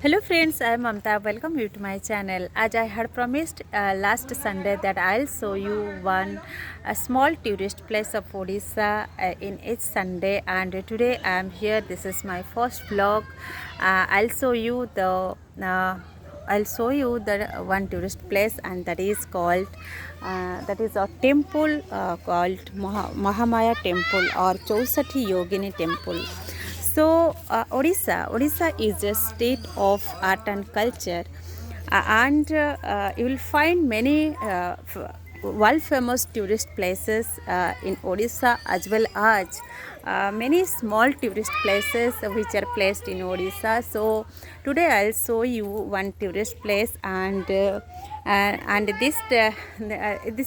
Hello friends, I am Mamta. Welcome you to my channel. As I had promised last Sunday that I'll show you one a small tourist place of Odisha in each Sunday, and today I am here. This is my first vlog. I'll show you the one tourist place, and that is called that is a temple called Mahamaya Temple or Chausati Yogini Temple. So, Odisha is a state of art and culture, and you will find many world famous tourist places in Odisha, as well as many small tourist places which are placed in Odisha. So today I'll show you one tourist place, and this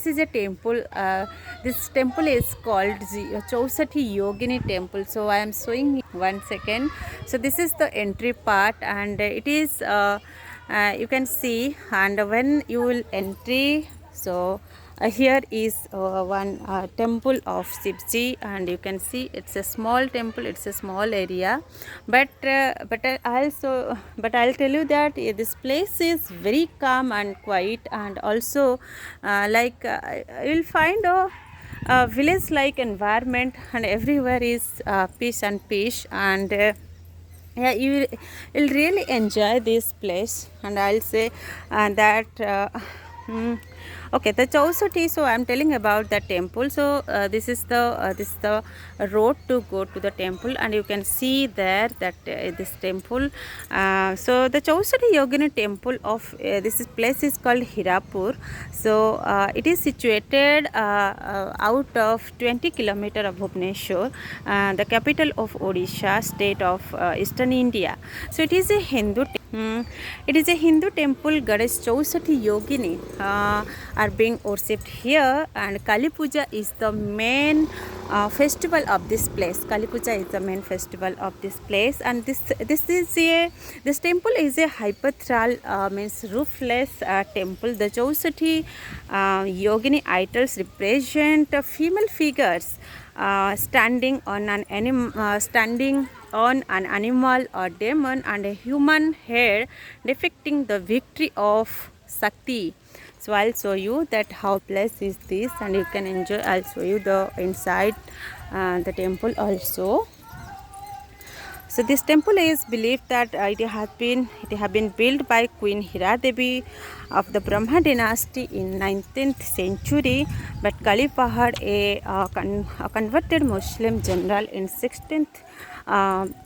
is a temple. This temple is called the Chausati Yogini Temple. So I am showing 1 second. So this is the entry part, and it is you can see, and when you will entry, so here is one temple of Shivji, and you can see it's a small temple, it's a small area, but I'll tell you that this place is very calm and quiet, and also you'll find a village like environment, and everywhere is peace, and yeah, you'll really enjoy this place. And I'll say that mm, okay, the Chausati. So I'm telling about the temple. So this is the road to go to the temple, and you can see there that this temple. So the Chausati Yogini temple of this place is called Hirapur. So it is situated out of 20 kilometer of Bhubaneswar, the capital of Odisha, state of eastern India. So it is a Hindu temple. Goddess Chausati Yogini are being worshipped here, and Kali Puja is the main festival of this place. Kali Puja is the main festival of this place, and this temple is a hypathral means roofless temple. The Chausati Yogini idols represent female figures standing on an animal or demon, and a human head depicting the victory of Shakti. So I'll show you that how place is this, and you can enjoy. I'll show you the inside the temple also. So this temple is believed that it have been built by Queen Hira Devi of the Brahma dynasty in 19th century, but Kali Pahad, a converted Muslim general in 16th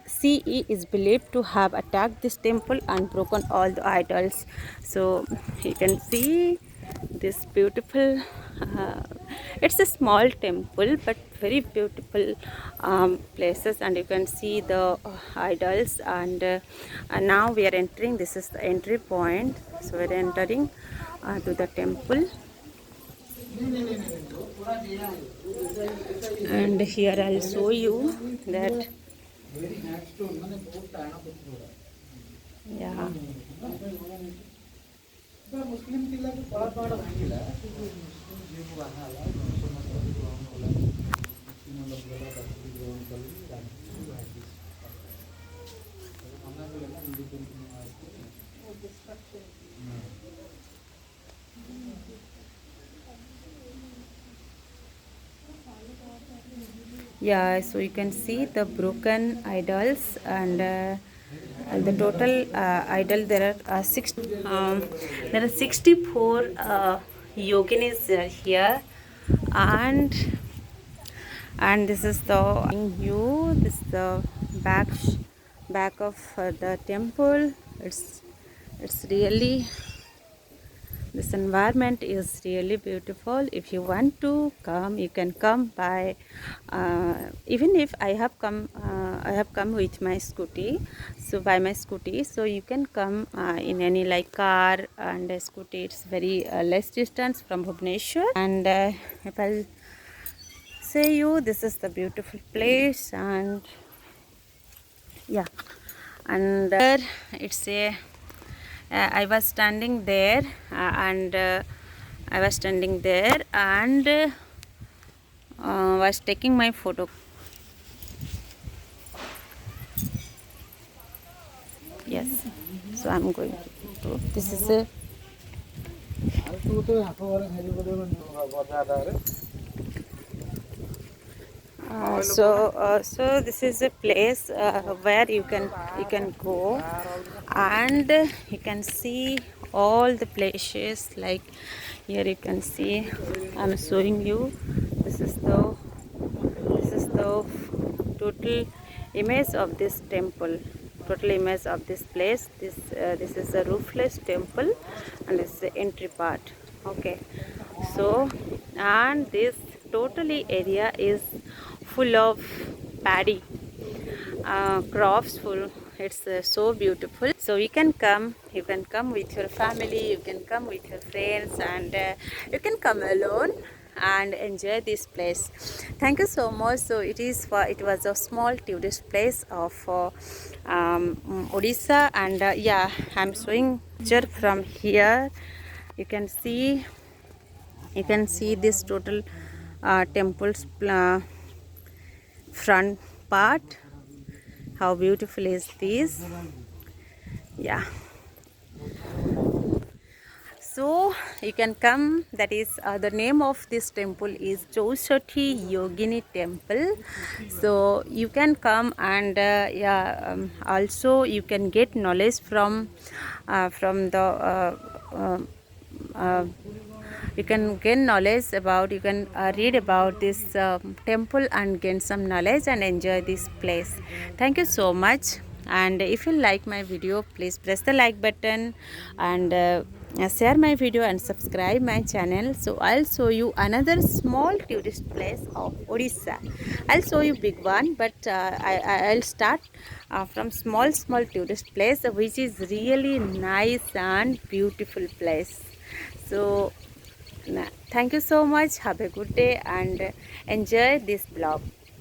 CE, is believed to have attacked this temple and broken all the idols. So you can see this beautiful it's a small temple but very beautiful places, and you can see the idols, and now we are entering. This is the entry point, so we are entering to the temple, and here I'll show you that yeah. Yeah, so you can see the broken idols, and the total idol, there are 64 yoginis here, and this is the view. This is the back of the temple. It's really, this environment is really beautiful. If you want to come, you can come by. Even if I have come with my scooty. So by my scooty, so you can come in any like car and a scooty. It's very less distance from Bhubaneswar. And if I'll say you, this is the beautiful place, and yeah, and there it's a. I was standing there, and was taking my photo. Yes, so I'm going to, this is a so this is a place where you can go, and you can see all the places. Like here you can see, I'm showing you, this is the total image of this temple, total image of this place. This is a roofless temple, and this is the entry part. Okay, so, and this totally area is full of paddy crops, full. It's so beautiful. So you can come with your family, you can come with your friends, and you can come alone and enjoy this place. Thank you so much. So it was a small tourist place of Odisha, and yeah, I'm showing picture from here. You can see, this total temple's front part. How beautiful is this? Yeah, so you can come. That is the name of this temple is Chausathi Yogini Temple. So you can come, and also you can get knowledge from the uh, you can gain knowledge about, you can read about this temple and gain some knowledge and enjoy this place. Thank you so much. And if you like my video, please press the like button, and share my video and subscribe my channel. So I'll show you another small tourist place of Odisha. I'll show you big one, but I'll start from small tourist place, which is really nice and beautiful place. So thank you so much. Have a good day and enjoy this vlog.